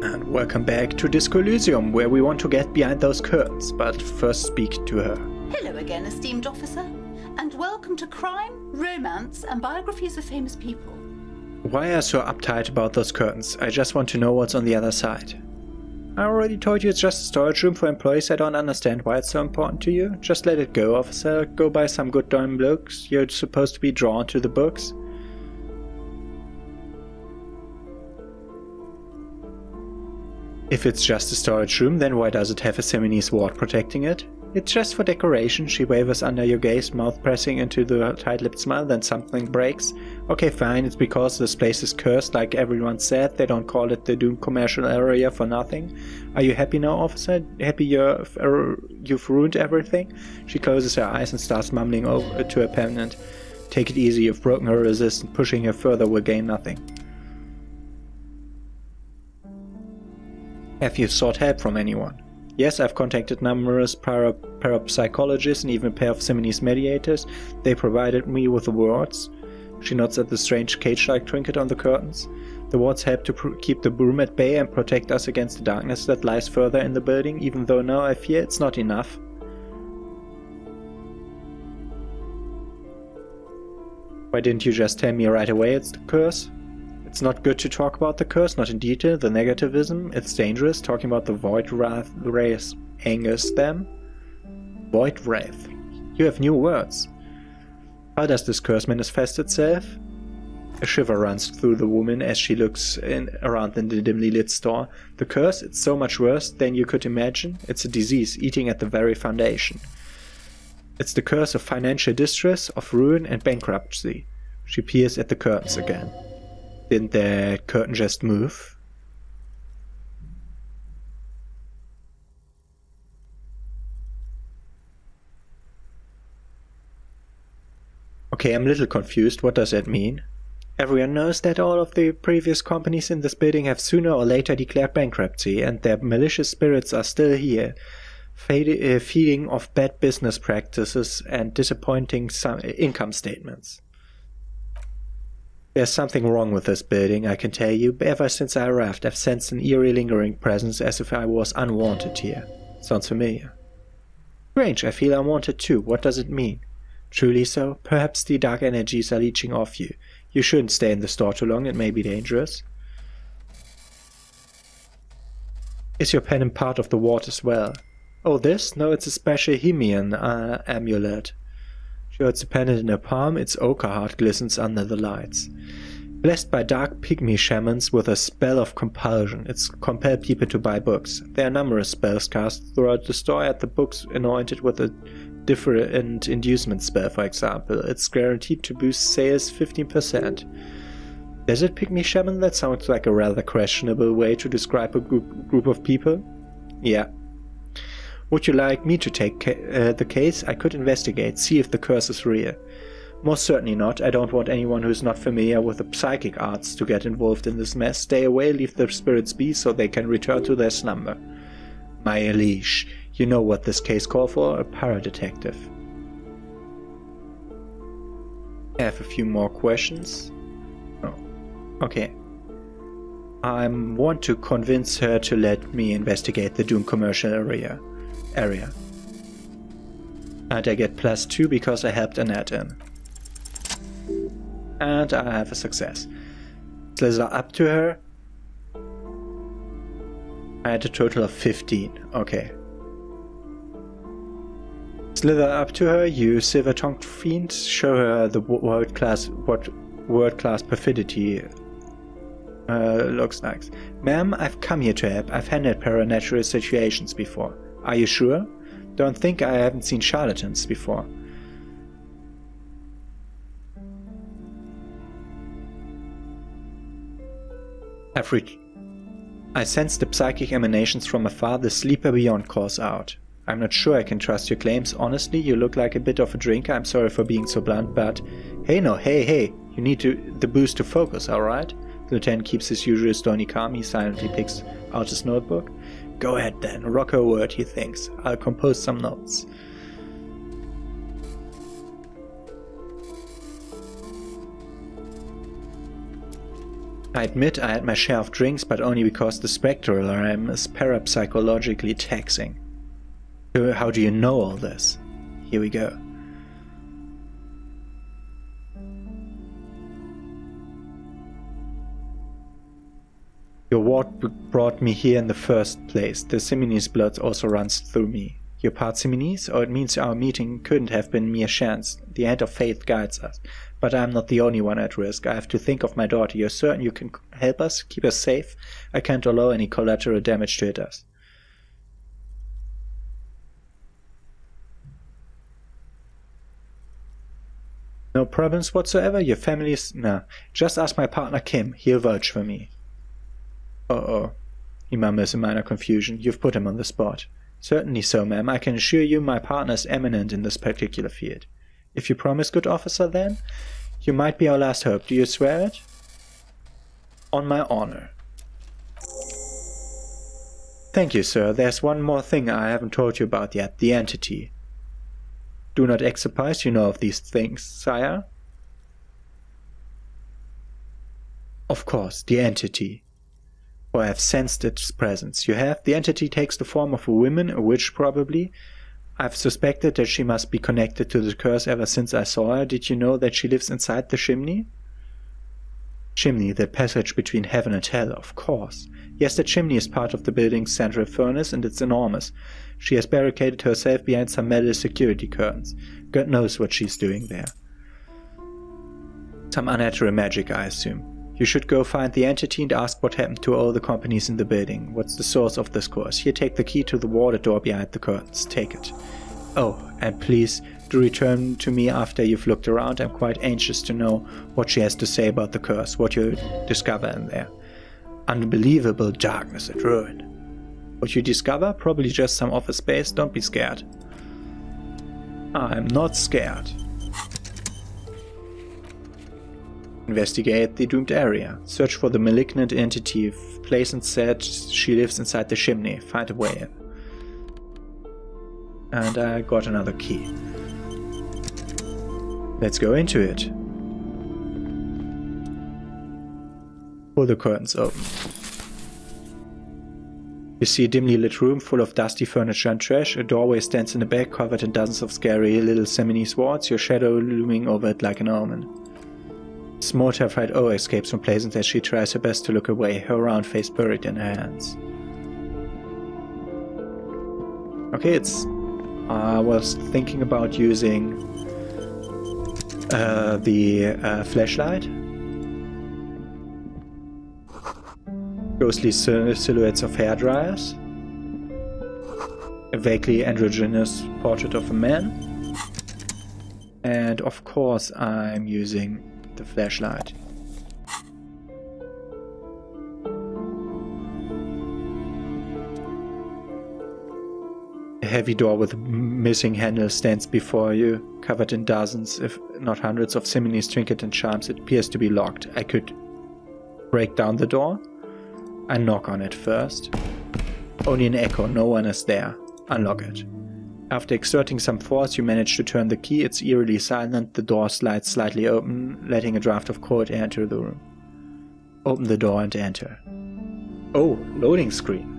And welcome back to Disco Elysium, where we want to get behind those curtains, but first speak to her. Hello again, esteemed officer, and welcome to Crime, Romance, and Biographies of Famous People. Why are you so uptight about those curtains? I just want to know what's on the other side. I already told you it's just a storage room for employees. I don't understand why it's so important to you. Just let it go, officer. Go buy some good darn books. You're supposed to be drawn to the books. If it's just a storage room, then why does it have a Siamese ward protecting it? It's just for decoration. She wavers under your gaze, mouth pressing into the tight-lipped smile, then something breaks. Okay, fine, it's because this place is cursed, like everyone said. They don't call it the doomed commercial area for nothing. Are you happy now, officer? Happy you've ruined everything? She closes her eyes and starts mumbling over to her pennant. Take it easy, you've broken her resistance. Pushing her further will gain nothing. Have you sought help from anyone? Yes, I've contacted numerous parapsychologists and even a pair of Siamese mediators. They provided me with the wards. She nods at the strange cage-like trinket on the curtains. The wards help to keep the broom at bay and protect us against the darkness that lies further in the building, even though now I fear it's not enough. Why didn't you just tell me right away it's the curse? It's not good to talk about the curse, not in detail, the negativism. It's dangerous. Talking about the void wraith angers them. Void wraith. You have new words. How does this curse manifest itself? A shiver runs through the woman as she looks around in the dimly lit store. The curse, it's so much worse than you could imagine. It's a disease eating at the very foundation. It's the curse of financial distress, of ruin and bankruptcy. She peers at the curtains again. Didn't the curtain just move? Okay, I'm a little confused. What does that mean? Everyone knows that all of the previous companies in this building have sooner or later declared bankruptcy, and their malicious spirits are still here, feeding off bad business practices and disappointing income statements. There's something wrong with this building, I can tell you. Ever since I arrived, I've sensed an eerie lingering presence as if I was unwanted here. Sounds familiar. Strange, I feel unwanted too. What does it mean? Truly so? Perhaps the dark energies are leeching off you. You shouldn't stay in the store too long, it may be dangerous. Is your pendant part of the ward as well? Oh, this? No, it's a special Hemian amulet. She holds the pendant in her palm, its ochre heart glistens under the lights. Blessed by dark pygmy shamans with a spell of compulsion, it's compelled people to buy books. There are numerous spells cast throughout the store, at the books anointed with a different inducement spell, for example. It's guaranteed to boost sales 15%. Desert pygmy shaman? That sounds like a rather questionable way to describe a group of people. Yeah. Would you like me to take the case? I could investigate, see if the curse is real. Most certainly not. I don't want anyone who's not familiar with the psychic arts to get involved in this mess. Stay away, leave the spirits be so they can return to their slumber. My liege, you know what this case calls for? A paradetective. I have a few more questions. Oh, okay. I want to convince her to let me investigate the doomed commercial area. And I get +2 because I helped Annette in. And I have a success. Slither up to her. I had a total of 15. Okay. Slither up to her, you silver-tongued fiend. Show her the what world-class perfidy looks like. Ma'am, I've come here to help. I've handled paranatural situations before. Are you sure? Don't think I haven't seen charlatans before. I sense the psychic emanations from afar. The sleeper beyond calls out. I'm not sure I can trust your claims. Honestly, you look like a bit of a drinker. I'm sorry for being so blunt, but... Hey. You need the boost to focus, alright? The lieutenant keeps his usual stony calm. He silently picks out his notebook. Go ahead then, rock her word, he thinks. I'll compose some notes. I admit I had my share of drinks, but only because the spectral rhyme is parapsychologically taxing. How do you know all this? Here we go. Your ward brought me here in the first place. The Simine's blood also runs through me. You're part Simonese, or it means our meeting couldn't have been mere chance. The hand of fate guides us. But I'm not the only one at risk. I have to think of my daughter. You're certain you can help us, keep us safe? I can't allow any collateral damage to hit us. No problems whatsoever? Your family's... Nah. Just ask my partner Kim. He'll vouch for me. Uh-oh. He mumbles in minor confusion. You've put him on the spot. Certainly so, ma'am. I can assure you my partner is eminent in this particular field. If you promise, good officer, then? You might be our last hope. Do you swear it? On my honor. Thank you, sir. There's one more thing I haven't told you about yet. The entity. Do not act surprised you know of these things, sire. Of course, the entity. For I have sensed its presence. You have? The entity takes the form of a woman, a witch probably. I've suspected that she must be connected to the curse ever since I saw her. Did you know that she lives inside the chimney? Chimney, that passage between heaven and hell, of course. Yes, the chimney is part of the building's central furnace, and it's enormous. She has barricaded herself behind some metal security curtains. God knows what she's doing there. Some unnatural magic, I assume. You should go find the entity and ask what happened to all the companies in the building. What's the source of this curse? Here, take the key to the water door behind the curtains. Take it. Oh, and please do return to me after you've looked around. I'm quite anxious to know what she has to say about the curse, what you discover in there. Unbelievable darkness and ruin. What you discover? Probably just some office space. Don't be scared. I'm not scared. Investigate the doomed area. Search for the malignant entity. Pleasant said she lives inside the chimney. Find a way in. And I got another key. Let's go into it. Pull the curtains open. You see a dimly lit room full of dusty furniture and trash. A doorway stands in the back, covered in dozens of scary little Simonese wards, your shadow looming over it like an omen. A small terrified O escapes from Pleasant as she tries her best to look away, her round face buried in her hands. Okay, I was thinking about using the flashlight. Ghostly silhouettes of hairdryers. A vaguely androgynous portrait of a man. And of course I'm using the flashlight. A heavy door with a missing handle stands before you, covered in dozens, if not hundreds of Simonese trinkets and charms. It appears to be locked. I could break down the door. I knock on it first. Only an echo, no one is there. Unlock it. After exerting some force, you manage to turn the key. It's eerily silent. The door slides slightly open, letting a draft of cold air into the room. Open the door and enter. Oh, loading screen.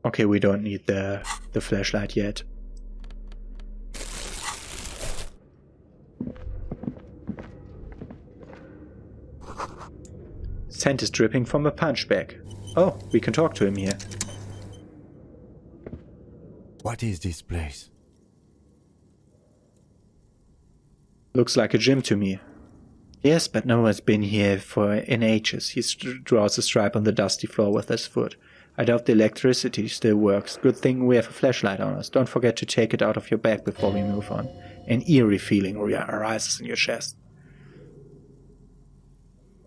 Okay, we don't need the flashlight yet. Scent is dripping from a punch bag. Oh, we can talk to him here. What is this place? Looks like a gym to me. Yes, but no one's been here in ages. He draws a stripe on the dusty floor with his foot. I doubt the electricity still works. Good thing we have a flashlight on us. Don't forget to take it out of your bag before we move on. An eerie feeling arises in your chest.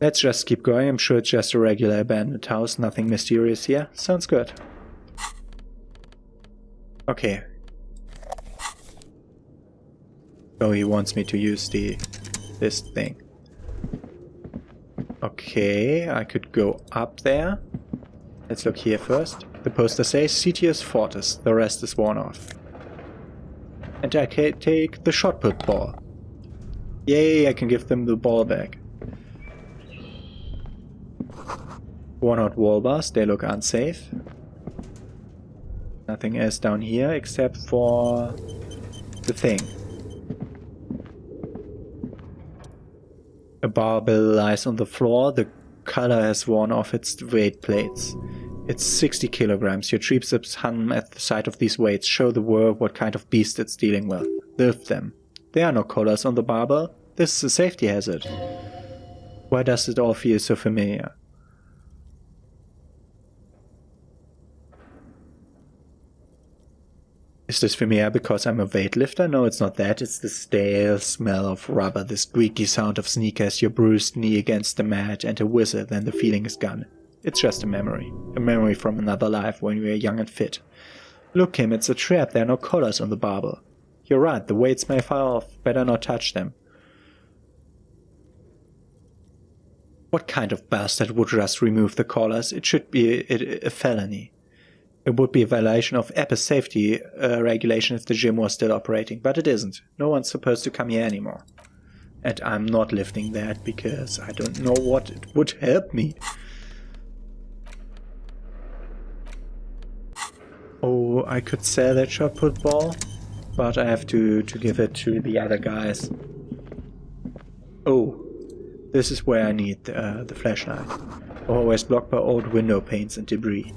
Let's just keep going. I'm sure it's just a regular abandoned house. Nothing mysterious here. Sounds good. Okay. Oh, he wants me to use this thing. Okay, I could go up there. Let's look here first. The poster says Citius Fortis. The rest is worn off. And I can take the shot put ball. Yay, I can give them the ball back. Worn-out wall bars, they look unsafe. Nothing else down here except for the thing. A barbell lies on the floor. The color has worn off its weight plates. It's 60 kilograms. Your triceps hum at the sight of these weights. Show the world what kind of beast it's dealing with. Lift them. There are no collars on the barbell. This is a safety hazard. Why does it all feel so familiar? Is this familiar because I'm a weightlifter? No, it's not that. It's the stale smell of rubber, the squeaky sound of sneakers, your bruised knee against the mat, and a whistle, then the feeling is gone. It's just a memory from another life when we were young and fit. Look, Kim, it's a trap. There are no collars on the barbell. You're right, the weights may fall off. Better not touch them. What kind of bastard would just remove the collars? It should be a felony. It would be a violation of EPA safety regulation if the gym was still operating, but it isn't. No one's supposed to come here anymore. And I'm not lifting that because I don't know what it would help me. Oh, I could sell that shot put ball, but I have to give it to the other guys. Oh, this is where I need the flashlight. Always blocked by old window panes and debris.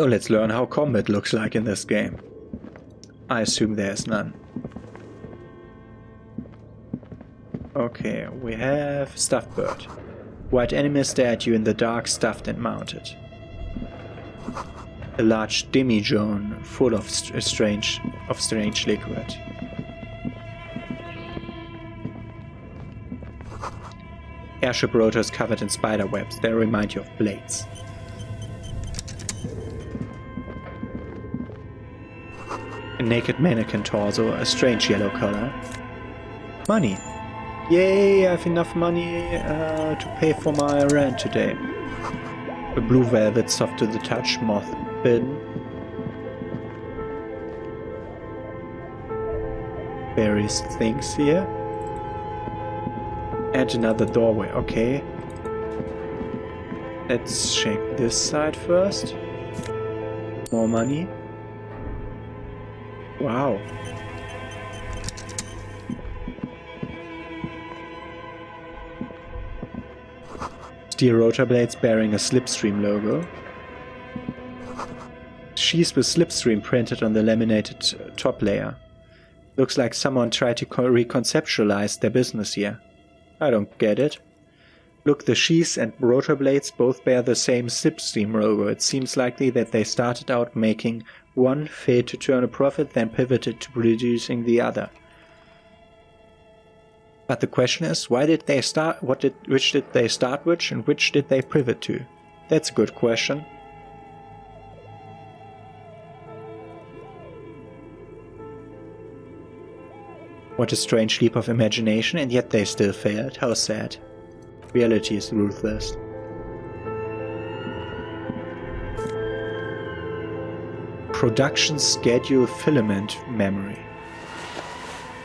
Oh, let's learn how combat looks like in this game. I assume there's none. Okay, we have stuffed bird. White enemies stare at you in the dark, stuffed and mounted. A large demijohn full of strange liquid. Airship rotors covered in spider webs. They remind you of blades. A naked mannequin torso, a strange yellow color. Money. Yay, I have enough money to pay for my rent today. A blue velvet, soft to the touch, moth bin. Various things here. And another doorway, okay. Let's check this side first. More money. Wow. Steel rotor blades bearing a Slipstream logo. Sheaths with Slipstream printed on the laminated top layer. Looks like someone tried to reconceptualize their business here. I don't get it. Look, the sheaths and rotor blades both bear the same Slipstream logo. It seems likely that they started out making one, failed to turn a profit, then pivoted to producing the other. But the question is, why did they start? Which did they start with, and which did they pivot to? That's a good question. What a strange leap of imagination, and yet they still failed. How sad. Reality is ruthless. Production schedule filament memory.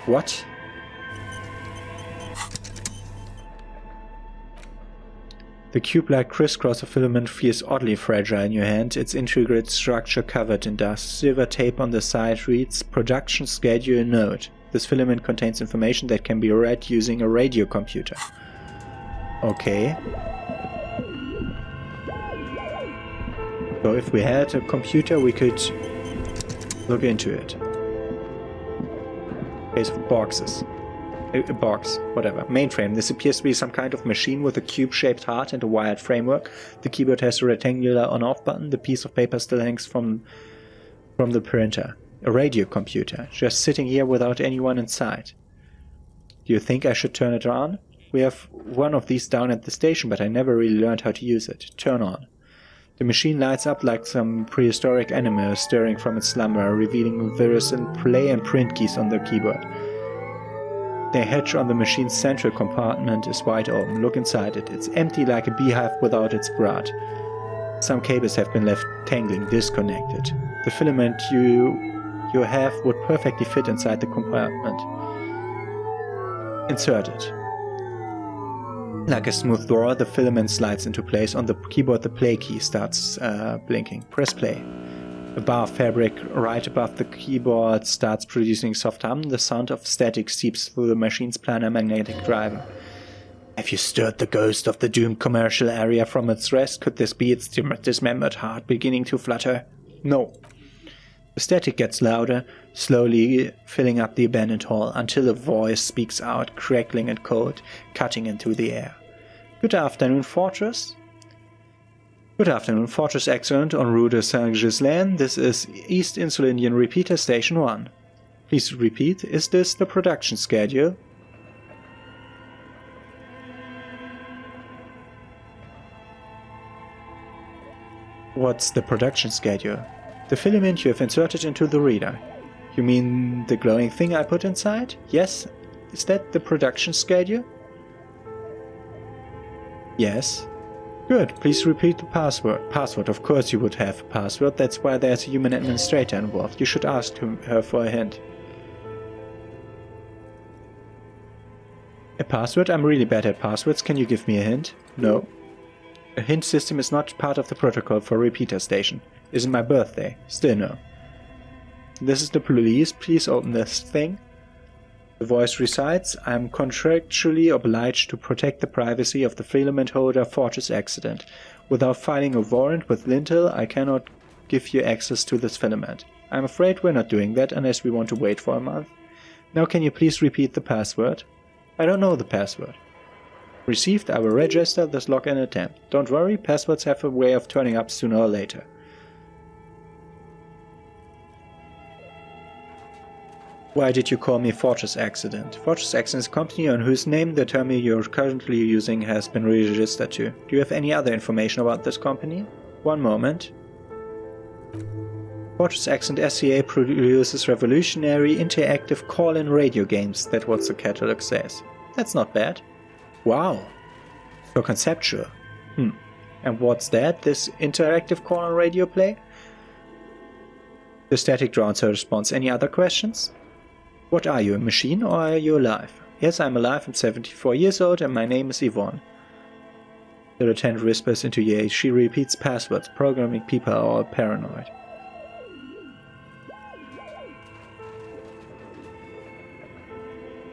What? The cube-like crisscross of filament feels oddly fragile in your hand, its intricate structure covered in dust. Silver tape on the side reads, Production Schedule Note. This filament contains information that can be read using a radio computer. Okay. So if we had a computer, we could look into it. Case of boxes. A box, whatever. Mainframe. This appears to be some kind of machine with a cube-shaped heart and a wired framework. The keyboard has a rectangular on-off button. The piece of paper still hangs from the printer. A radio computer, just sitting here without anyone inside. Do you think I should turn it on? We have one of these down at the station, but I never really learned how to use it. Turn on. The machine lights up like some prehistoric animal stirring from its slumber, revealing various play and print keys on the keyboard. The hatch on the machine's central compartment is wide open. Look inside it. It's empty like a beehive without its brood. Some cables have been left tangling, disconnected. The filament you you have would perfectly fit inside the compartment. Insert it. Like a smooth drawer, the filament slides into place. On the keyboard, the play key starts blinking. Press play. A bar of fabric right above the keyboard starts producing soft hum. The sound of static seeps through the machine's planar magnetic driver. Have you stirred the ghost of the doomed commercial area from its rest? Could this be its dismembered heart beginning to flutter? No. The static gets louder, slowly filling up the abandoned hall, until a voice speaks out, crackling and cold, cutting into the air. Good afternoon, Fortress. Good afternoon, Fortress Excellent en route to Saint-Ghislain. This is East Insulindian Repeater Station 1. Please repeat, is this the production schedule? What's the production schedule? The filament you have inserted into the reader. You mean the glowing thing I put inside? Yes? Is that the production schedule? Yes. Good, please repeat the password. Password, of course you would have a password, that's why there's a human administrator involved. You should ask her for a hint. A password? I'm really bad at passwords, can you give me a hint? No. A hint system is not part of the protocol for Repeater Station. Isn't my birthday? Still no. This is the police, please open this thing. The voice recites, I am contractually obliged to protect the privacy of the filament holder Fortress Accident. Without filing a warrant with Lintel, I cannot give you access to this filament. I'm afraid we're not doing that unless we want to wait for a month. Now can you please repeat the password? I don't know the password. Received, I will register this login attempt. Don't worry, passwords have a way of turning up sooner or later. Why did you call me Fortress Accident? Fortress Accident is a company on whose name the terminal you're currently using has been registered to. Do you have any other information about this company? One moment. Fortress Accident SCA produces revolutionary interactive call-in radio games. That's what the catalog says. That's not bad. Wow. So conceptual. And what's that? This interactive call-in radio play? The static drowns her response. Any other questions? What are you, a machine or are you alive? Yes, I'm alive, I'm 74 years old and my name is Yvonne. The lieutenant whispers into ear. She repeats passwords. Programming people are all paranoid.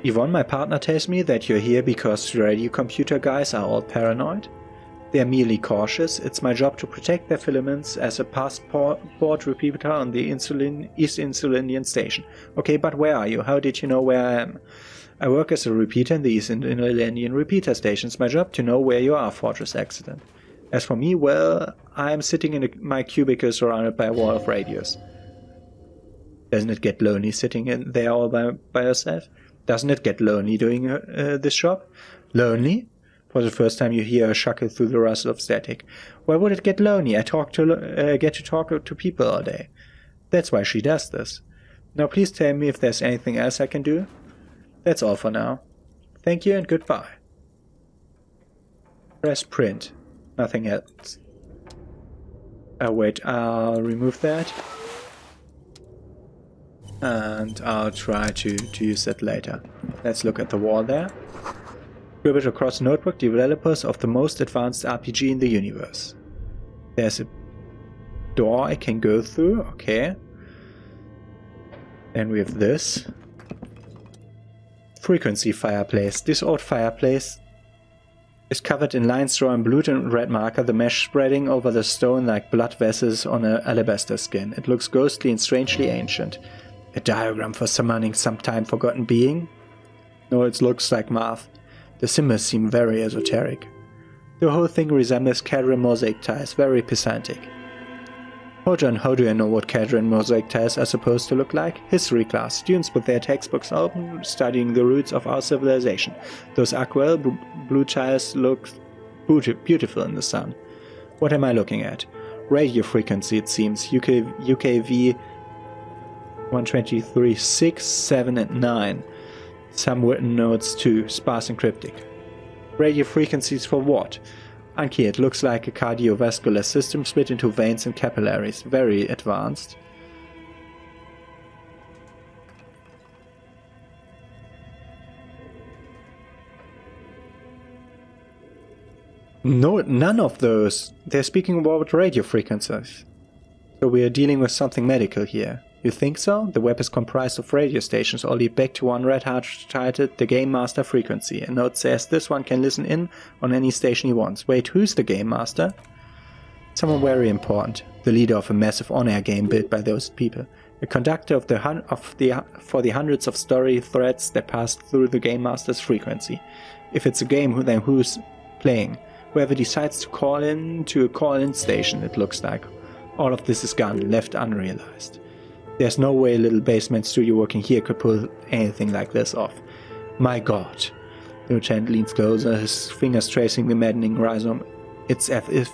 Yvonne, my partner, tells me that you're here because radio computer guys are all paranoid. They're merely cautious. It's my job to protect their filaments as a passport repeater on the East Insulindian station. Okay, but where are you? How did you know where I am? I work as a repeater in the East Insulindian repeater station. It's my job to know where you are, Fortress Accident. As for me, well, I'm sitting in my cubicle surrounded by a wall of radios. Doesn't it get lonely sitting in there all by yourself? Doesn't it get lonely doing this job? Lonely? For the first time you hear her chuckle through the rustle of static. Why would it get lonely? I get to talk to people all day. That's why she does this. Now please tell me if there's anything else I can do. That's all for now. Thank you and goodbye. Press print. Nothing else. Wait, I'll remove that. And I'll try to use that later. Let's look at the wall there. Scribbled across the notebook, developers of the most advanced RPG in the universe. There's a door I can go through, okay. Then we have this. Frequency fireplace. This old fireplace is covered in lines drawn in blue and red marker, the mesh spreading over the stone like blood vessels on an alabaster skin. It looks ghostly and strangely ancient. A diagram for summoning some time forgotten being? No, it looks like math. The symbols seem very esoteric. The whole thing resembles Cadran mosaic tiles, very pedantic. Hold on, how do I know what Cadran mosaic tiles are supposed to look like? History class, students with their textbooks open, studying the roots of our civilization. Those aqua blue tiles look beautiful in the sun. What am I looking at? Radio frequency, it seems. UKV 123, 6, 7 and 9. Some written notes too, sparse and cryptic. Radio frequencies for what? Unclear, it looks like a cardiovascular system split into veins and capillaries. Very advanced. No, none of those. They're speaking about radio frequencies. So we are dealing with something medical here. You think so? The web is comprised of radio stations, all lead back to one red hat titled the Game Master frequency. A note says this one can listen in on any station he wants. Wait, who's the Game Master? Someone very important. The leader of a massive on-air game built by those people. A conductor for the hundreds of story threads that pass through the Game Master's frequency. If it's a game, then who's playing? Whoever decides to call in to a call-in station, it looks like. All of this is gone, left unrealized. There's no way a little basement studio working here could pull anything like this off. My god. The lieutenant leans closer, his fingers tracing the maddening rhizome. It's as if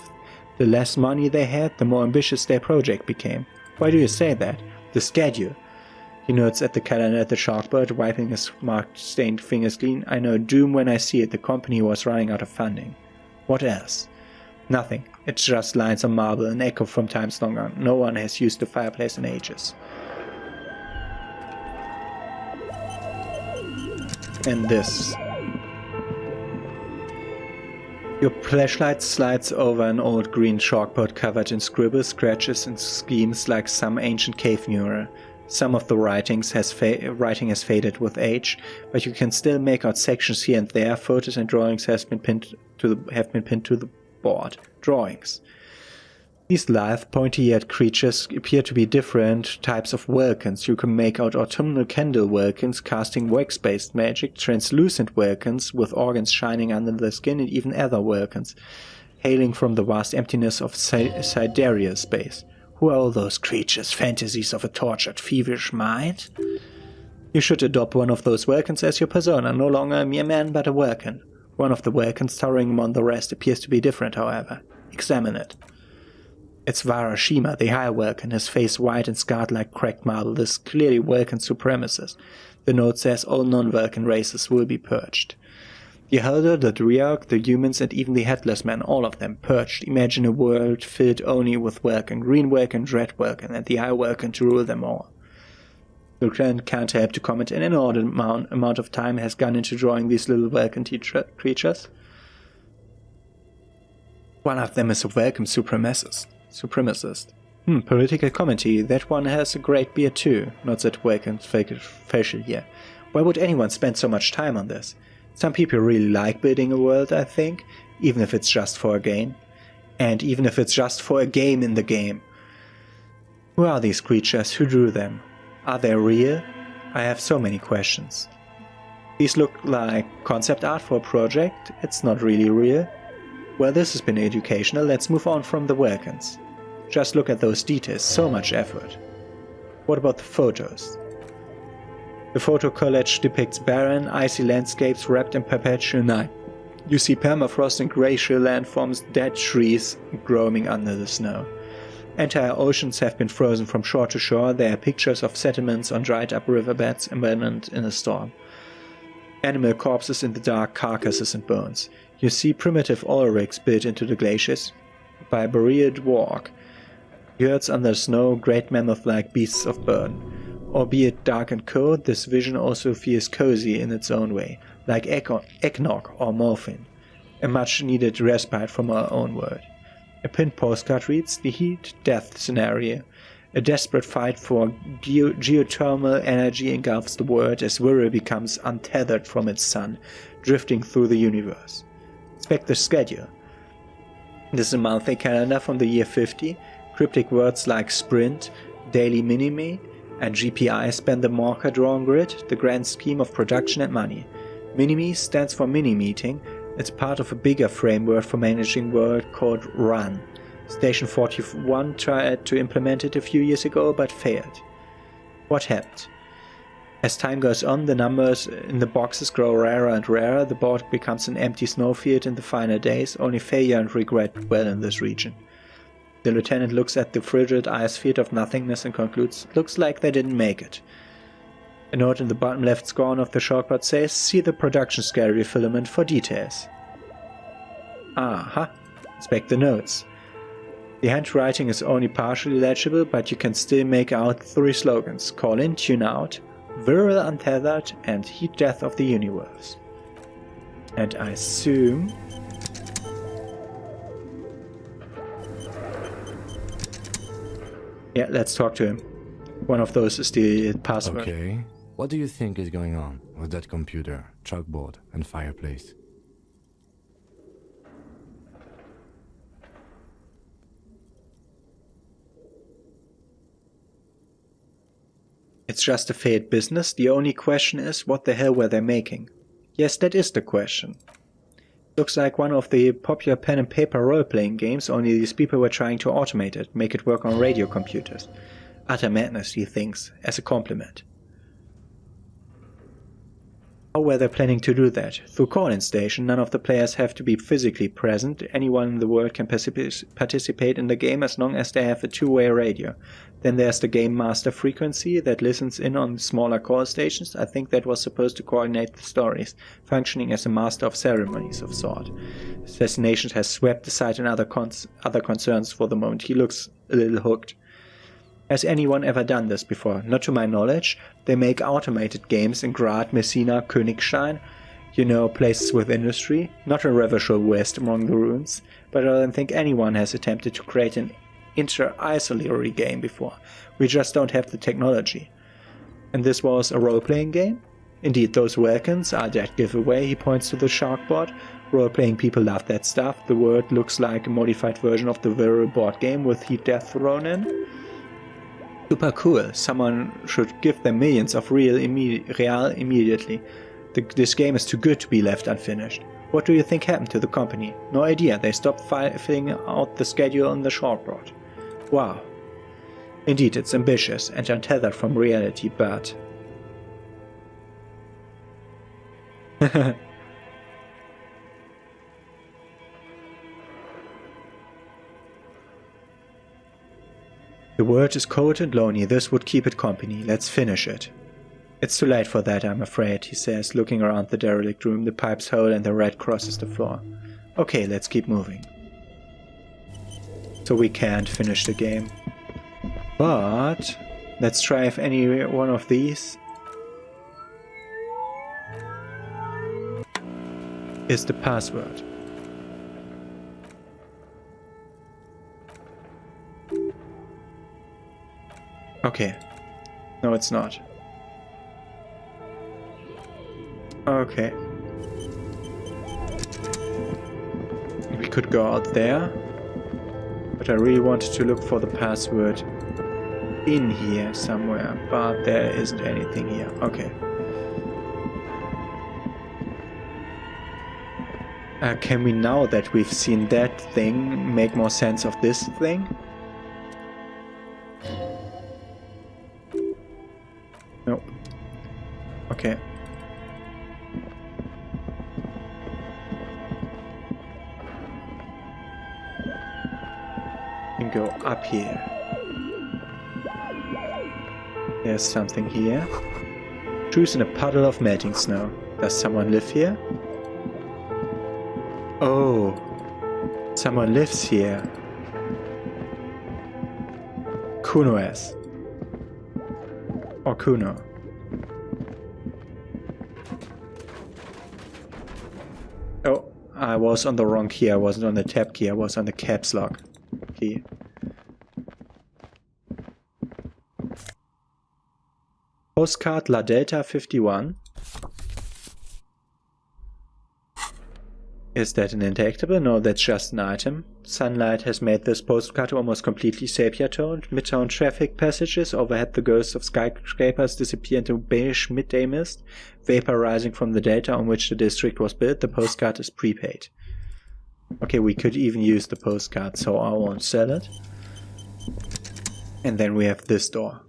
the less money they had, the more ambitious their project became. Why do you say that? The schedule. He nods at the calendar at the chalkboard, wiping his marked-stained fingers clean. I know doom when I see it. The company was running out of funding. What else? Nothing. It's just lines on marble, an echo from times long gone. No one has used the fireplace in ages. And this. Your flashlight slides over an old green chalkboard covered in scribbles, scratches, and schemes like some ancient cave mural. Some of the writing has faded with age, but you can still make out sections here and there. Photos and drawings have been pinned to the board. Drawings. These lithe, pointy-eared creatures appear to be different types of Vulcans. You can make out autumnal candle Vulcans casting wax-based magic, translucent Vulcans with organs shining under the skin, and even other Vulcans, hailing from the vast emptiness of Sidereal space. Who are all those creatures? Fantasies of a tortured, feverish mind? You should adopt one of those Vulcans as your persona, no longer a mere man but a Vulcan. One of the Vulcans towering among the rest appears to be different, however. Examine it. It's Varashima, the high Vulcan, his face white and scarred like cracked marble. This is clearly Vulcan supremacist. The note says all non-Vulcan races will be purged. The Elder, the Dryarch, the humans, and even the Headless Man, all of them purged. Imagine a world filled only with Vulcan, Green Vulcan, Red Vulcan, and the High Vulcan to rule them all. The lieutenant can't help to comment an inordinate amount of time has gone into drawing these little Vulcan creatures. One of them is a Vulcan supremacist. Political commentary. That one has a great beard too. Not that Vulcan's facial here. Why would anyone spend so much time on this? Some people really like building a world, I think, even if it's just for a game. And even if it's just for a game in the game. Who are these creatures? Who drew them? Are they real? I have so many questions. These look like concept art for a project. It's not really real. Well, this has been educational. Let's move on from the Vulcans. Just look at those details. So much effort. What about the photos? The photo collage depicts barren, icy landscapes wrapped in perpetual night. You see permafrost and glacial landforms, dead trees growing under the snow. Entire oceans have been frozen from shore to shore. There are pictures of settlements on dried-up riverbeds abandoned in a storm. Animal corpses in the dark, carcasses and bones. You see primitive oil rigs built into the glaciers by a buried warg. Yurts under snow, great mammoth-like beasts of burden. Albeit dark and cold, this vision also feels cozy in its own way, like eggnog or morphine, a much-needed respite from our own world. A pinned postcard reads, the heat-death scenario. A desperate fight for geothermal energy engulfs the world as Wirral becomes untethered from its sun, drifting through the universe. Inspect the schedule. This is a monthly calendar from the year 50. Cryptic words like sprint, daily minimi, and GPI span the marker drawn grid, the grand scheme of production and money. Minimi stands for mini-meeting. It's part of a bigger framework for managing world called RUN. Station 41 tried to implement it a few years ago but failed. What happened? As time goes on, the numbers in the boxes grow rarer and rarer. The board becomes an empty snowfield in the final days. Only failure and regret dwell in this region. The lieutenant looks at the frigid ice field of nothingness and concludes, looks like they didn't make it. A note in the bottom left corner of the chalkboard says, see the production schedule filament for details. Aha! Inspect the notes. The handwriting is only partially legible, but you can still make out 3 slogans: Call in, Tune out, Wirral Untethered, and Heat Death of the Universe. And I assume Yeah, let's talk to him. One of those is the password. Okay. What do you think is going on with that computer, chalkboard, and fireplace? It's just a fade business. The only question is, what the hell were they making? Yes, that is the question. Looks like one of the popular pen and paper role-playing games, only these people were trying to automate it, make it work on radio computers. Utter madness, he thinks, as a compliment. How were they planning to do that? Through call-in station, none of the players have to be physically present. Anyone in the world can participate in the game as long as they have a two-way radio. Then there's the game master frequency that listens in on smaller call stations. I think that was supposed to coordinate the stories, functioning as a master of ceremonies of sort. His fascination has swept aside in other concerns for the moment. He looks a little hooked. Has anyone ever done this before? Not to my knowledge. They make automated games in Grad, Messina, Königstein, places with industry. Not a ravishable west among the ruins, but I don't think anyone has attempted to create an inter-isolatory game before. We just don't have the technology. And this was a role-playing game? Indeed, those Welkins are that giveaway. He points to the sharkboard. Role-playing people love that stuff. The world looks like a modified version of the viral board game with heat death thrown in. Super cool. Someone should give them millions of real immediately. This game is too good to be left unfinished. What do you think happened to the company? No idea. They stopped filling out the schedule on the shortboard. Wow. Indeed, it's ambitious and untethered from reality, but... The world is cold and lonely. This would keep it company. Let's finish it. It's too late for that, I'm afraid, he says, looking around the derelict room. The pipe's whole and the red crosses the floor. Okay, let's keep moving. So we can't finish the game. But let's try if any one of these is the password. Okay. No, it's not. Okay. We could go out there. But I really wanted to look for the password in here somewhere. But there isn't anything here. Okay. Can we, now that we've seen that thing, make more sense of this thing? Nope. Okay. And go up here. There's something here. Shoes in a puddle of melting snow. Does someone live here? Oh. Someone lives here. Kunoes. Or Kuno. Oh, I was on the wrong key. I wasn't on the tab key. I was on the caps lock key. Postcard La Delta 51. Is that an injectable? No, that's just an item. Sunlight has made this postcard almost completely sepia-toned. Midtown traffic passages overhead, the ghosts of skyscrapers disappear into beige midday mist. Vapor rising from the delta on which the district was built. The postcard is prepaid. Okay, we could even use the postcard, so I won't sell it. And then we have this door.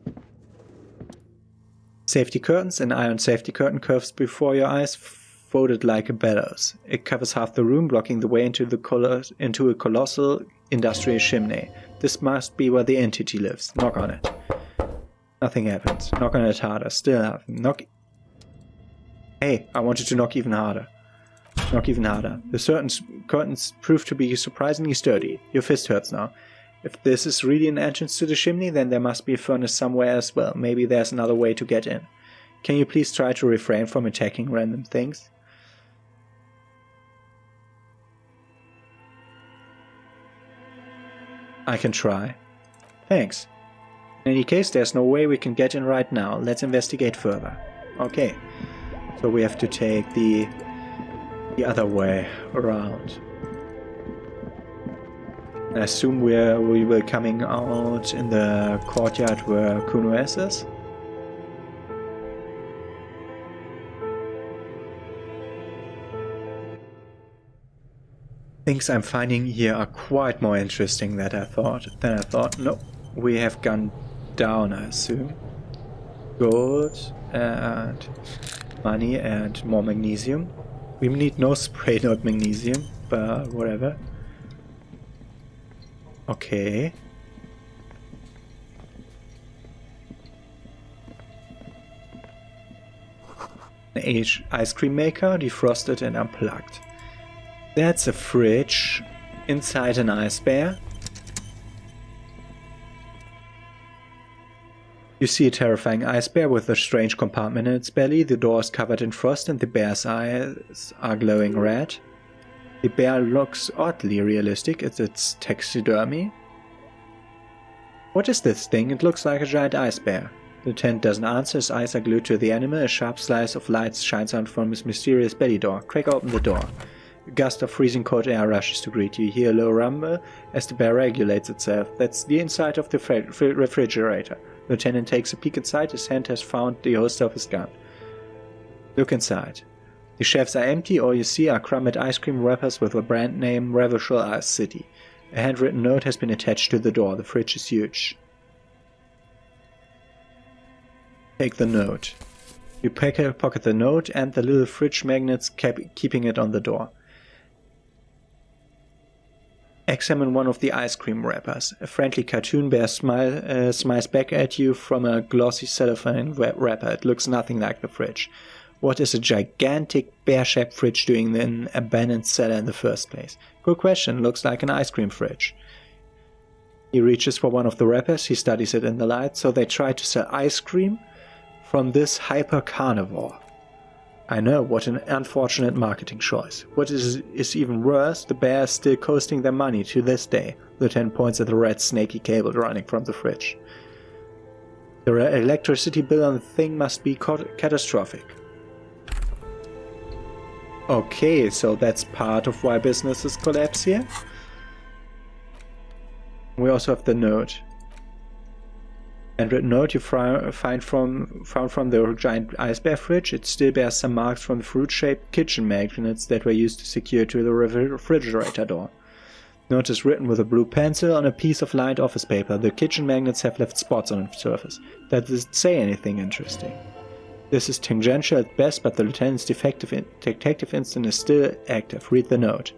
Safety curtains. An iron safety curtain curves before your eyes, folded like a bellows. It covers half the room, blocking the way into a colossal industrial chimney. This must be where the entity lives. Knock on it. Nothing happens. Knock on it harder. Still nothing. Knock. Hey, I wanted to knock even harder. Knock even harder. The certain curtains prove to be surprisingly sturdy. Your fist hurts now. If this is really an entrance to the chimney, then there must be a furnace somewhere as well. Maybe there's another way to get in. Can you please try to refrain from attacking random things? I can try. Thanks. In any case, there's no way we can get in right now. Let's investigate further. Okay. So we have to take the other way around. I assume we will coming out in the courtyard where Kuno S is. Things I'm finding here are quite more interesting than I thought. No, we have gone down, I assume. Gold and money and more magnesium. We need no spray note magnesium, but whatever. Okay. An ice cream maker, defrosted and unplugged. That's a fridge inside an ice bear. You see a terrifying ice bear with a strange compartment in its belly. The door is covered in frost and the bear's eyes are glowing red. The bear looks oddly realistic. It's its taxidermy. What is this thing? It looks like a giant ice bear. The lieutenant doesn't answer. His eyes are glued to the animal. A sharp slice of light shines out from his mysterious belly door. Crack open the door. A gust of freezing cold air rushes to greet you. You hear a low rumble as the bear regulates itself. That's the inside of the refrigerator. The lieutenant takes a peek inside. His hand has found the holster of his gun. Look inside. The shelves are empty. All you see are crumbled ice cream wrappers with a brand name Revachol Ice City. A handwritten note has been attached to the door. The fridge is huge. Take the note. You pocket the note and the little fridge magnets, keeping it on the door. Examine one of the ice cream wrappers. A friendly cartoon bear smiles back at you from a glossy cellophane wrapper. It looks nothing like the fridge. What is a gigantic bear-shaped fridge doing in an abandoned cellar in the first place? Good question. Looks like an ice cream fridge. He reaches for one of the wrappers. He studies it in the light. So they try to sell ice cream from this hyper-carnivore. I know, what an unfortunate marketing choice. What is even worse, the bear is still costing their money to this day. The lieutenant points at the red snaky cable running from the fridge. The electricity bill on the thing must be catastrophic. Okay, so that's part of why businesses collapse here. We also have the note. Handwritten note you found from the giant ice bear fridge. It still bears some marks from the fruit-shaped kitchen magnets that were used to secure to the refrigerator door. Note is written with a blue pencil on a piece of lined office paper. The kitchen magnets have left spots on the surface. That doesn't say anything interesting. This is tangential at best, but the lieutenant's detective instinct is still active. Read the note.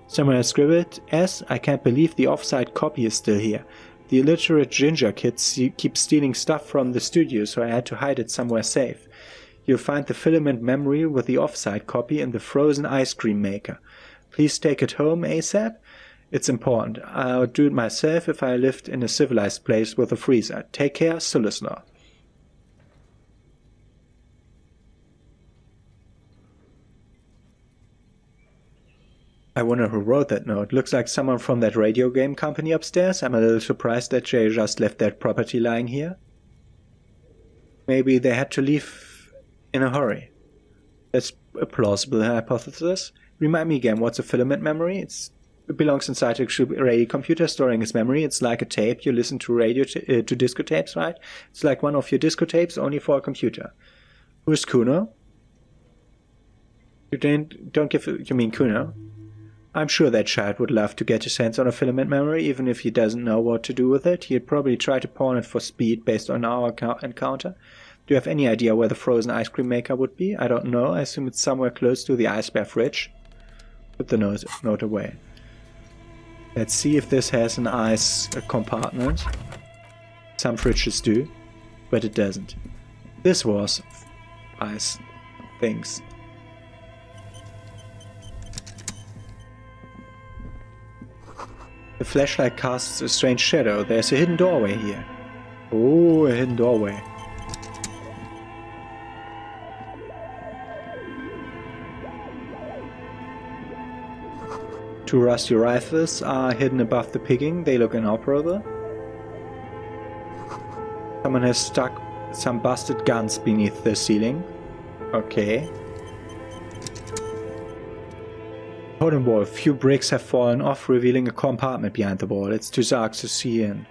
Someone has scribbled, S. I can't believe the off-site copy is still here. The illiterate ginger kids keep stealing stuff from the studio, so I had to hide it somewhere safe. You'll find the filament memory with the off-site copy in the frozen ice cream maker. Please take it home ASAP. It's important. I'll do it myself if I lived in a civilized place with a freezer. Take care, Sulisnor. I wonder who wrote that note. Looks like someone from that radio game company upstairs. I'm a little surprised that they just left that property lying here. Maybe they had to leave in a hurry. That's a plausible hypothesis. Remind me again, what's a filament memory? It belongs inside a radio computer storing its memory. It's like a tape. You listen to radio to disco tapes, right? It's like one of your disco tapes, only for a computer. Who's Kuno? You mean Kuno? I'm sure that child would love to get his hands on a filament memory, even if he doesn't know what to do with it. He'd probably try to pawn it for speed based on our encounter. Do you have any idea where the frozen ice cream maker would be? I don't know. I assume it's somewhere close to the ice bear fridge. Put the note away. Let's see if this has an ice compartment. Some fridges do, but it doesn't. This was ice things. The flashlight casts a strange shadow. There's a hidden doorway here. Oh, a hidden doorway. Two rusty rifles are hidden above the pigging. They look inoperable. Someone has stuck some busted guns beneath the ceiling. Okay. Totem wall. Few bricks have fallen off, revealing a compartment behind the wall. It's too dark to see in.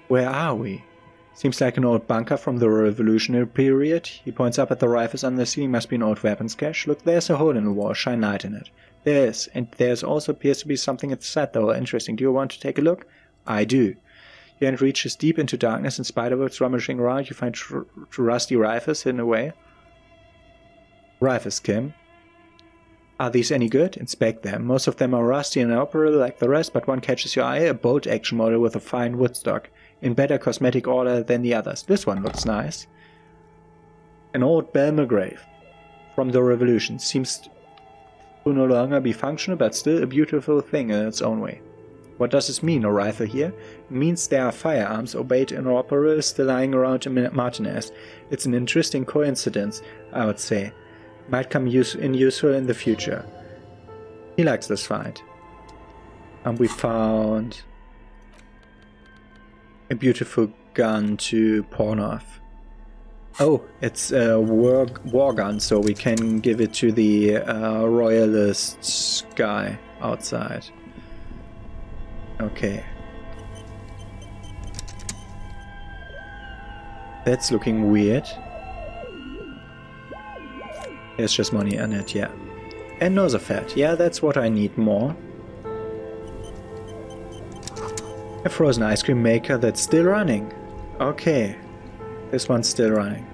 Where are we? Seems like an old bunker from the Revolutionary period. He points up at the rifles under the ceiling. Must be an old weapons cache. Look, there's a hole in the wall. Shine light in it. There is. And there's also appears to be something at the side though. Interesting. Do you want to take a look? I do. Your hand reaches deep into darkness and spiderwebs rummaging around. You find rusty rifles hidden away. Rifles, Kim. Are these any good? Inspect them. Most of them are rusty and inoperable like the rest, but one catches your eye, a bolt-action model with a fine wood stock, in better cosmetic order than the others. This one looks nice. An old Belmer grave from the Revolution. Seems to no longer be functional, but still a beautiful thing in its own way. What does this mean, a rifle here? It means there are firearms, albeit inoperable, still lying around in Martinez. It's an interesting coincidence, I would say. Might come useful in the future. He likes this find. And we found a beautiful gun to pawn off. Oh, it's a war gun, so we can give it to the royalist guy outside. Okay. That's looking weird. There's just money on it, yeah. And Nosafat, yeah, that's what I need more. A frozen ice cream maker that's still running. Okay, this one's still running.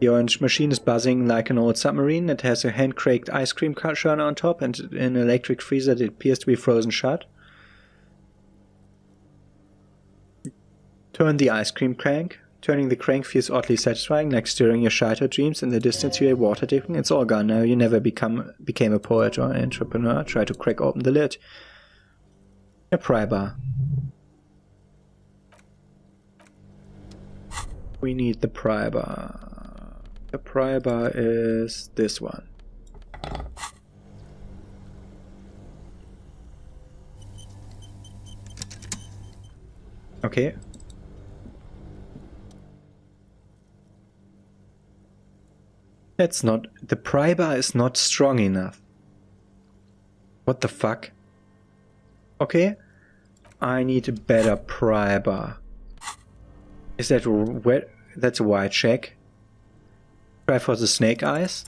The orange machine is buzzing like an old submarine. It has a hand-cranked ice cream churner on top and an electric freezer that appears to be frozen shut. Turn the ice cream crank. Turning the crank feels oddly satisfying, like stirring your childhood dreams. In the distance you hear water dipping. It's all gone now. You never became a poet or an entrepreneur. Try to crack open the lid. A pry bar. We need the pry bar. The pry bar is this one. Okay. That's not... The pry bar is not strong enough. What the fuck? Okay. I need a better pry bar. Is that wet? That's a white check. Try for the snake eyes.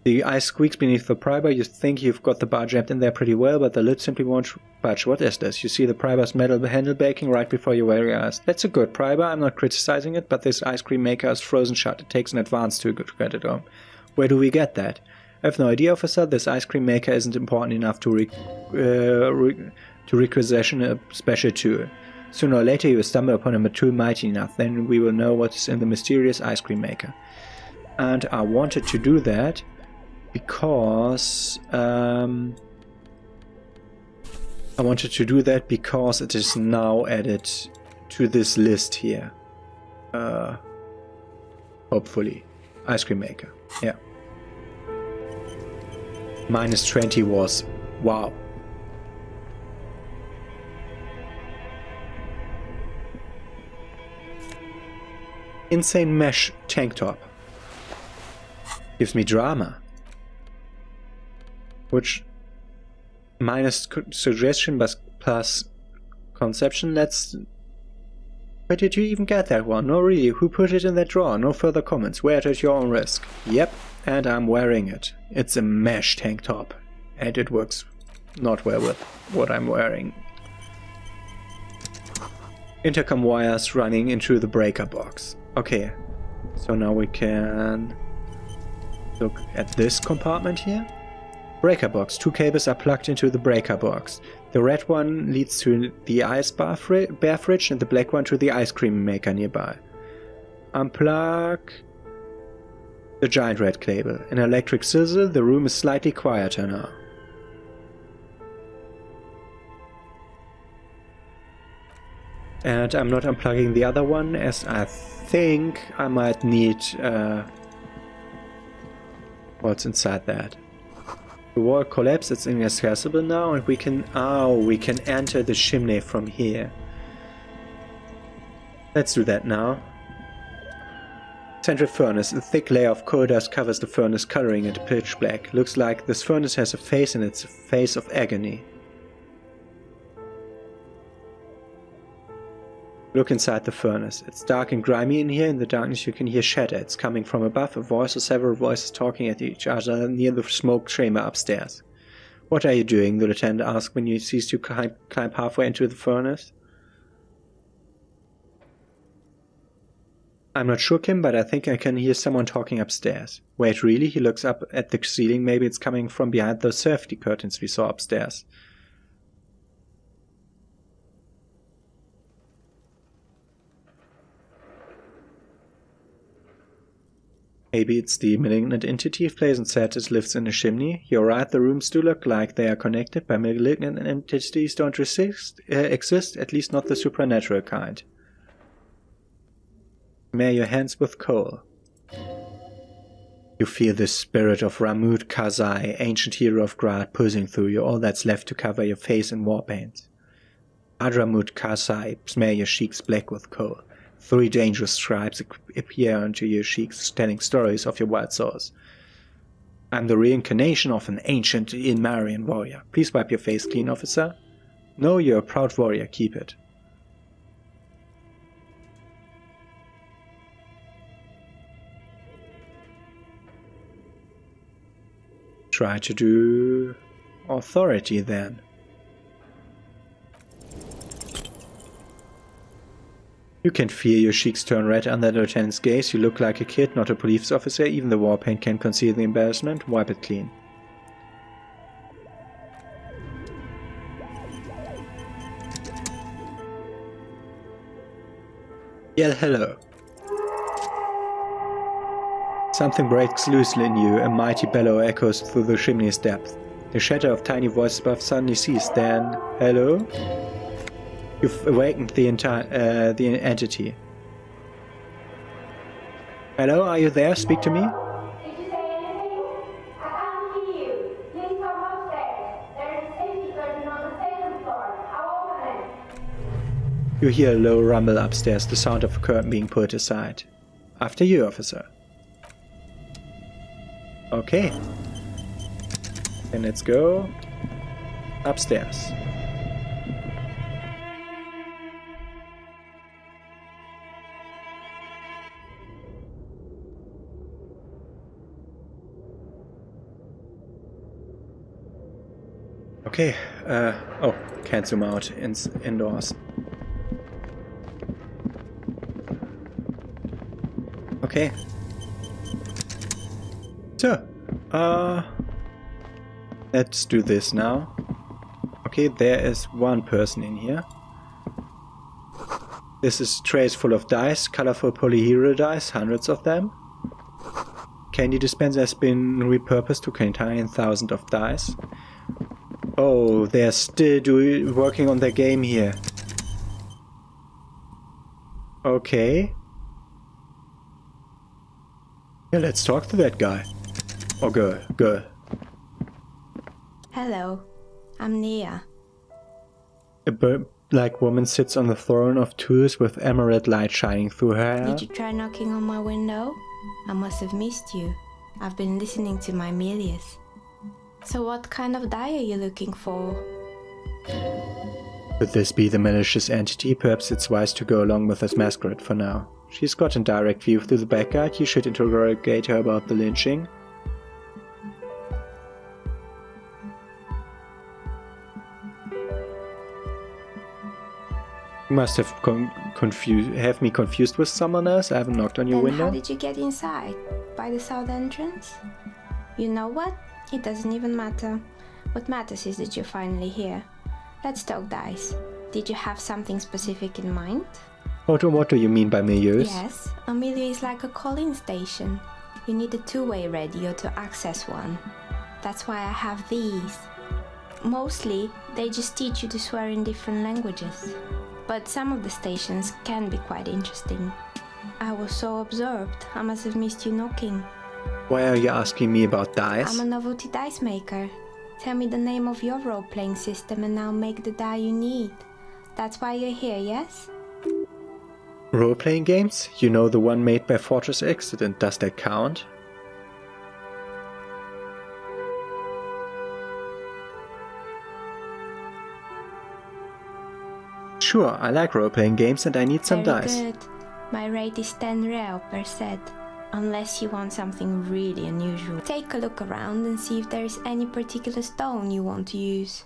The ice squeaks beneath the pry bar. You think you've got the bar jammed in there pretty well, but the lid simply won't budge. What is this? You see the pry bar's metal handle breaking right before your very eyes. That's a good pry bar. I'm not criticizing it, but this ice cream maker is frozen shut. It takes an advance to get it home. Where do we get that? I have no idea, officer. This ice cream maker isn't important enough to requisition a special tool. Sooner or later you will stumble upon a tool mighty enough. Then we will know what's in the mysterious ice cream maker. And I wanted to do that because it is now added to this list here. Hopefully. Ice cream maker. Yeah. Minus 20 was... Wow. Insane mesh tank top. Gives me drama. Which... Minus suggestion but plus conception, that's... Where did you even get that one? No, really, who put it in that drawer? No further comments. Wear it at your own risk. Yep, and I'm wearing it. It's a mesh tank top. And it works not well with what I'm wearing. Intercom wires running into the breaker box. Okay, so now we can look at this compartment here. Breaker box. 2 cables are plugged into the breaker box. The red one leads to the ice bear fridge and the black one to the ice cream maker nearby. Unplug the giant red cable. An electric sizzle. The room is slightly quieter now. And I'm not unplugging the other one, as I think I might need what's inside that. The wall collapsed, it's inaccessible now, and we can enter the chimney from here. Let's do that now. Central furnace. A thick layer of coal dust covers the furnace, coloring it pitch black. Looks like this furnace has a face, and it's a face of agony. Look inside the furnace. It's dark and grimy in here. In the darkness you can hear chatter. It's coming from above, a voice or several voices talking at each other near the smoke chamber upstairs. What are you doing? The lieutenant asked when you ceased to climb halfway into the furnace. I'm not sure, Kim, but I think I can hear someone talking upstairs. Wait, really? He looks up at the ceiling. Maybe it's coming from behind those safety curtains we saw upstairs. Maybe it's the malignant entity Pleasant said it lives in a chimney. You're right, the rooms do look like they are connected, but malignant entities don't exist, at least not the supernatural kind. Smear your hands with coal. You feel the spirit of Ramut Kazai, ancient hero of Grad, pulsing through you, all that's left to cover your face in war paint. Adramut Kazai, smear your cheeks black with coal. 3 dangerous scribes appear onto your cheeks, telling stories of your wild souls. I'm the reincarnation of an ancient Ilmarian warrior. Please wipe your face clean, officer. No, you're a proud warrior, keep it. Try to do authority then. You can feel your cheeks turn red under the lieutenant's gaze. You look like a kid, not a police officer. Even the war paint can conceal the embarrassment. Wipe it clean. Yell hello. Something breaks loose in you. A mighty bellow echoes through the chimney's depth. The chatter of tiny voices above suddenly ceased. Then, hello? You've awakened the entity. Hello, are you there? Speak to me? Did you say anything? I can't hear you. Please come upstairs. There is a safety curtain on the second floor. I'll open it. You hear a low rumble upstairs, the sound of a curtain being pulled aside. After you, officer. Okay. Then let's go upstairs. Okay, oh, can't zoom out indoors. Okay. So, let's do this now. Okay, there is one person in here. This is trays full of dice, colorful polyhero dice, hundreds of them. Candy dispenser has been repurposed to contain thousands of dice. Oh, they're still working on their game here. Okay. Yeah, let's talk to that guy. Or girl. Hello, I'm Nia. A bird-like woman sits on the throne of tools with emerald light shining through her hair. Did you try knocking on my window? I must have missed you. I've been listening to my Melius. So what kind of die are you looking for? Could this be the malicious entity? Perhaps it's wise to go along with this masquerade for now. She's got a direct view through the backyard. You should interrogate her about the lynching. You must have me confused with someone else. I haven't knocked on your Then window. How did you get inside? By the south entrance? You know what? It doesn't even matter. What matters is that you're finally here. Let's talk dice. Did you have something specific in mind? What do you mean by milieus? Yes, a milieu is like a call-in station. You need a two-way radio to access one. That's why I have these. Mostly, they just teach you to swear in different languages. But some of the stations can be quite interesting. I was so absorbed, I must have missed you knocking. Why are you asking me about dice? I'm a novelty dice maker. Tell me the name of your role-playing system and I'll make the die you need. That's why you're here, yes? Role-playing games? You know the one made by Fortress Accident, does that count? Sure, I like role-playing games and I need some Very dice. good. My rate is 10 real per set, unless you want something really unusual. Take a look around and see if there is any particular stone you want to use.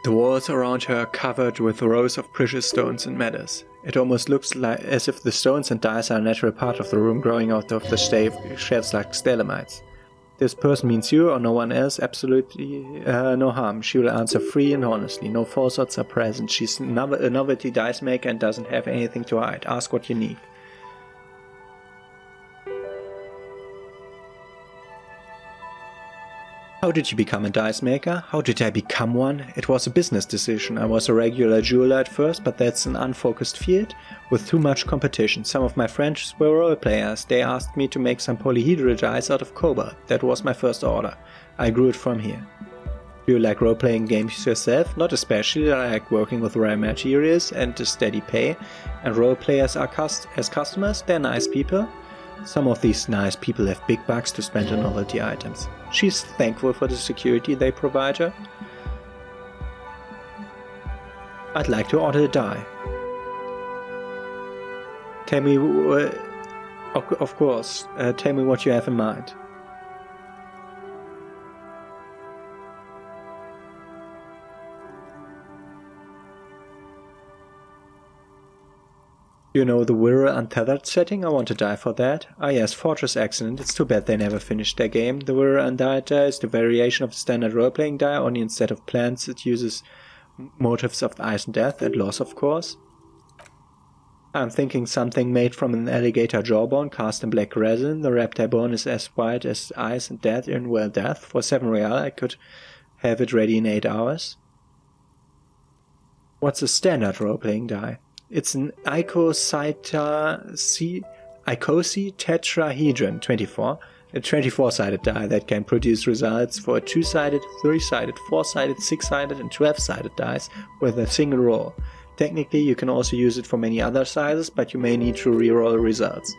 The walls around her are covered with rows of precious stones and medals. It almost looks like as if the stones and dice are a natural part of the room, growing out of the shelves like stalagmites. This person means you or no one else, absolutely no harm. She will answer free and honestly. No falsehoods are present. She's a novelty dice maker and doesn't have anything to hide. Ask what you need. How did you become a dice maker? How did I become one? It was a business decision. I was a regular jeweler at first, but that's an unfocused field with too much competition. Some of my friends were role players. They asked me to make some polyhedral dice out of cobalt. That was my first order. I grew it from here. Do you like role-playing games yourself? Not especially. I like working with rare materials and a steady pay. And role players are as customers. They're nice people. Some of these nice people have big bucks to spend on novelty items. She's thankful for the security they provide her. I'd like to order a die. Tell me, of course, tell me what you have in mind. You know the Wirral Untethered setting? I want to die for that. Ah yes, Fortress Accident. It's too bad they never finished their game. The Wirral Undead die is the variation of the standard role-playing die, only instead of plants it uses motifs of ice and death and loss, of course. I'm thinking something made from an alligator jawbone cast in black resin. The reptile bone is as white as ice and death in well death. For 7 real I could have it ready in 8 hours. What's a standard role-playing die? It's an icositetrahedron 24, a 24-sided die that can produce results for a 2-sided, 3-sided, 4-sided, 6-sided and 12-sided dice with a single roll. Technically you can also use it for many other sizes, but you may need to reroll results.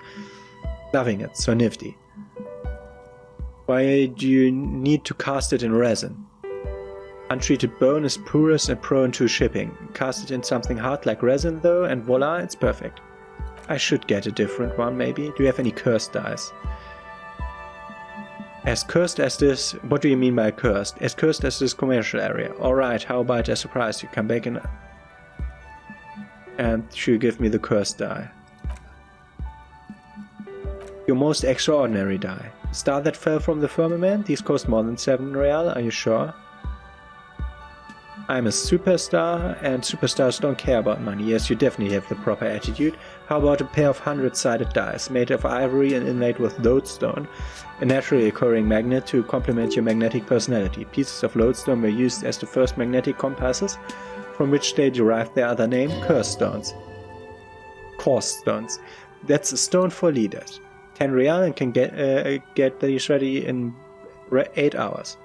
Loving it, so nifty. Why do you need to cast it in resin? Untreated bone is porous and prone to shipping. Cast it in something hard like resin though, and voila, it's perfect. I should get a different one maybe. Do you have any cursed dice? As cursed as this... What do you mean by cursed? As cursed as this commercial area. Alright, how about a surprise? You come back and you give me the cursed die. Your most extraordinary die. Star that fell from the firmament? These cost more than 7 real, are you sure? I'm a superstar, and superstars don't care about money. Yes, you definitely have the proper attitude. How about a pair of 100-sided dice, made of ivory and inlaid with lodestone, a naturally occurring magnet to complement your magnetic personality. Pieces of lodestone were used as the first magnetic compasses, from which they derived their other name, curse stones. Course stones. That's a stone for leaders. 10 real and can get these ready in 8 hours.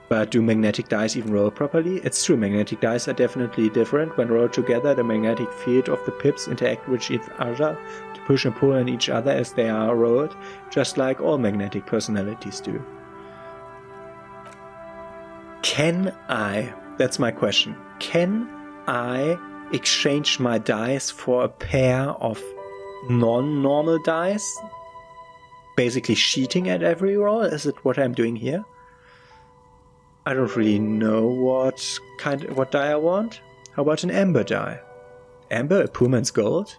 But do magnetic dice even roll properly? It's true, magnetic dice are definitely different. When rolled together, the magnetic field of the pips interact with each other to push and pull on each other as they are rolled, just like all magnetic personalities do. Can I, that's my question, can I exchange my dice for a pair of non-normal dice? Basically cheating at every roll? Is it what I'm doing here? I don't really know what die I want. How about an amber die? Amber, a poor man's gold?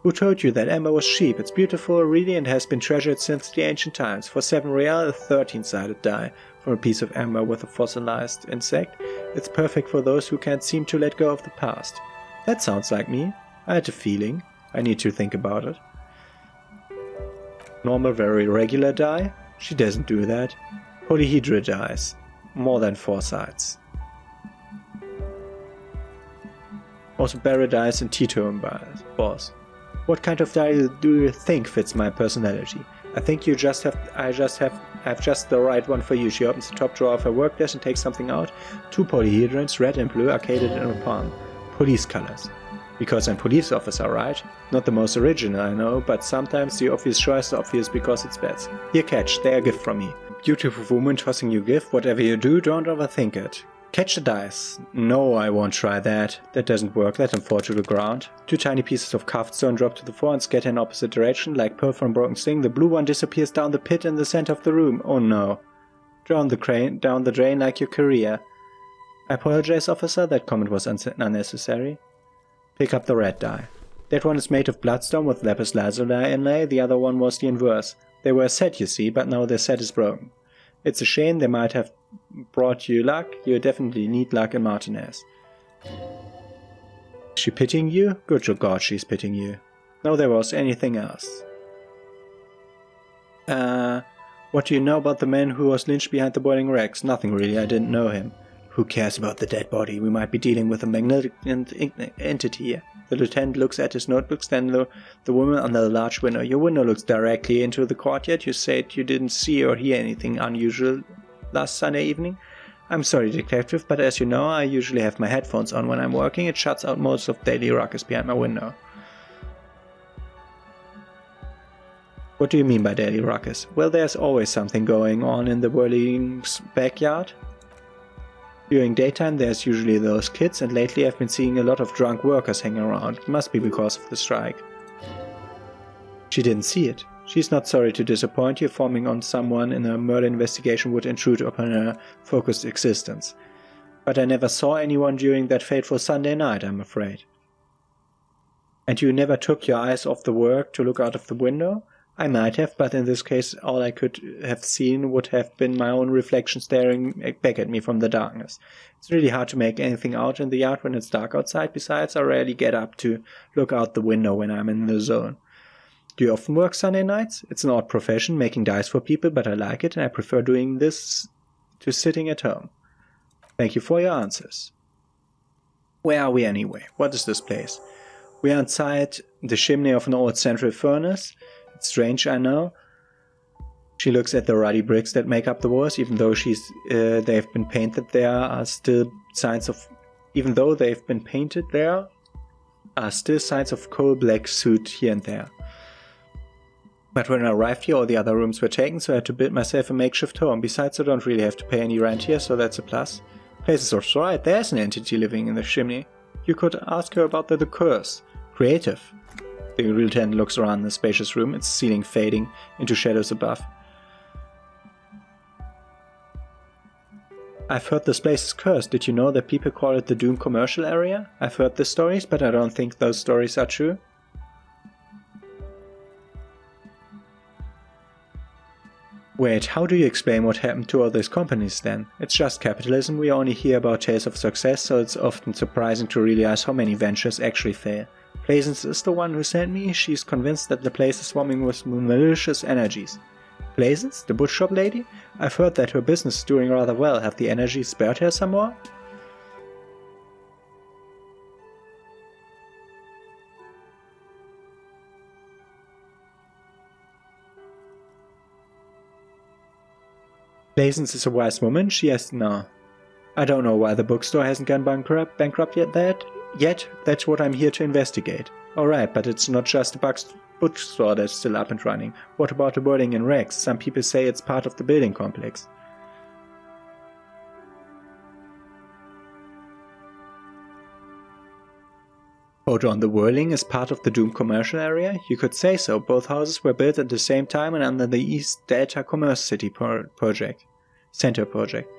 Who told you that amber was cheap? It's beautiful, really, and has been treasured since the ancient times. For 7 real, a 13-sided die from a piece of amber with a fossilized insect. It's perfect for those who can't seem to let go of the past. That sounds like me. I had a feeling. I need to think about it. Normal, very regular die? She doesn't do that. Polyhedral dice. More than 4 sides. Also barrel dice and T-tone balls. What kind of die do you think fits my personality? I think I have just the right one for you. She opens the top drawer of her work desk and takes something out. 2 polyhedrons, red and blue, arcaded in her palm. Police colors. Because I'm police officer, right? Not the most original, I know, but sometimes the obvious choice is obvious because it's bad. Here, catch, they're a gift from me. Beautiful woman tossing you gift, whatever you do, don't overthink it. Catch the dice. No, I won't try that. That doesn't work, let them fall to the ground. 2 tiny pieces of carved stone drop to the floor and scatter in opposite direction, like pearl from a broken sling. The blue one disappears down the pit in the center of the room. Oh no. Down the drain like your career. I apologize, officer, that comment was unnecessary. Pick up the red die. That one is made of bloodstone with lapis lazuli inlay, the other one was the inverse. They were a set, you see, but now their set is broken. It's a shame, they might have brought you luck. You definitely need luck in Martinez. Is she pitying you? Good God, she's pitying you. No, there was anything else. What do you know about the man who was lynched behind the boiling wrecks? Nothing really, I didn't know him. Who cares about the dead body? We might be dealing with a magnificent entity here. The lieutenant looks at his notebooks, then the woman under the large window. Your window looks directly into the courtyard. You said you didn't see or hear anything unusual last Sunday evening. I'm sorry, detective, but as you know, I usually have my headphones on when I'm working. It shuts out most of the daily ruckus behind my window. What do you mean by daily ruckus? Well, there's always something going on in the Whirling's backyard. During daytime there's usually those kids, and lately I've been seeing a lot of drunk workers hanging around. It must be because of the strike. She didn't see it. She's not sorry to disappoint you. Forming on someone in a murder investigation would intrude upon her focused existence. But I never saw anyone during that fateful Sunday night, I'm afraid. And you never took your eyes off the work to look out of the window? I might have, but in this case all I could have seen would have been my own reflection staring back at me from the darkness. It's really hard to make anything out in the yard when it's dark outside. Besides, I rarely get up to look out the window when I'm in the zone. Do you often work Sunday nights? It's an odd profession, making dice for people, but I like it and I prefer doing this to sitting at home. Thank you for your answers. Where are we anyway? What is this place? We are inside the chimney of an old central furnace. It's strange, I know. She looks at the ruddy bricks that make up the walls. Even though they've been painted, there are still signs of coal-black soot here and there. But when I arrived here, all the other rooms were taken, so I had to build myself a makeshift home. Besides, I don't really have to pay any rent here, so that's a plus. Place is also right. There's an entity living in the chimney. You could ask her about the curse. Creative. The lieutenant looks around the spacious room, its ceiling fading into shadows above. I've heard this place is cursed. Did you know that people call it the Doom commercial area? I've heard the stories, but I don't think those stories are true. Wait, how do you explain what happened to all these companies then? It's just capitalism, we only hear about tales of success, so it's often surprising to realize how many ventures actually fail. Plaisance is the one who sent me. She's convinced that the place is swarming with malicious energies. Plaisance? The bookshop lady? I've heard that her business is doing rather well. Have the energies spared her some more? Plaisance is a wise woman. She has no. I don't know why the bookstore hasn't gone bankrupt yet. That's what I'm here to investigate. Alright, but it's not just a bookstore that's still up and running. What about the building in Rex? Some people say it's part of the building complex. Hold on, the Whirling is part of the Doom commercial area? You could say so. Both houses were built at the same time and under the East Delta Commerce City Center project.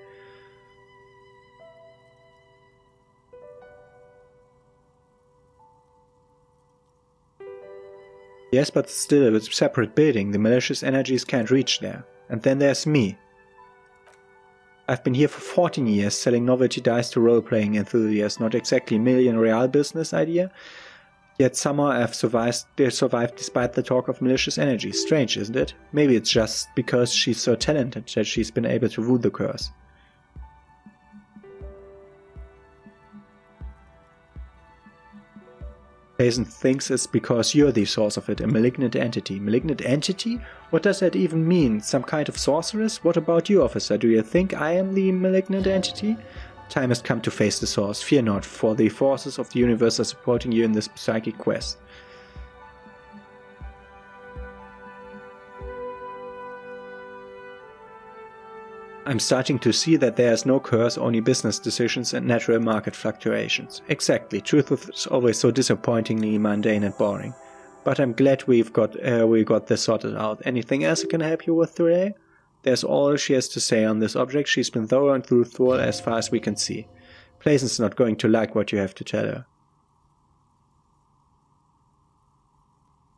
Yes, but still a separate building. The malicious energies can't reach there. And then there's me. I've been here for 14 years selling novelty dice to role-playing enthusiasts. Not exactly a million real business idea. Yet somehow I've survived despite the talk of malicious energies. Strange, isn't it? Maybe it's just because she's so talented that she's been able to rule the curse. Payson thinks it's because you're the source of it, a malignant entity. Malignant entity? What does that even mean? Some kind of sorceress? What about you, officer? Do you think I am the malignant entity? Time has come to face the source. Fear not, for the forces of the universe are supporting you in this psychic quest. I'm starting to see that there is no curse, only business decisions and natural market fluctuations. Exactly, truth is always so disappointingly mundane and boring. But I'm glad we got this sorted out. Anything else I can help you with today? There's all she has to say on this object. She's been thorough and truthful as far as we can see. Payson's not going to like what you have to tell her.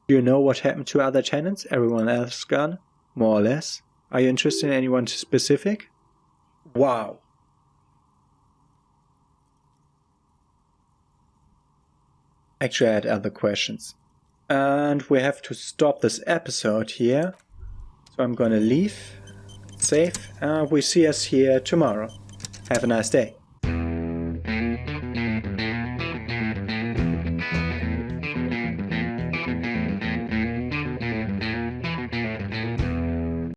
Do you know what happened to other tenants? Everyone else gone? More or less. Are you interested in anyone specific? Wow. Actually, I had other questions. And we have to stop this episode here. So I'm gonna leave. Safe. We see us here tomorrow. Have a nice day.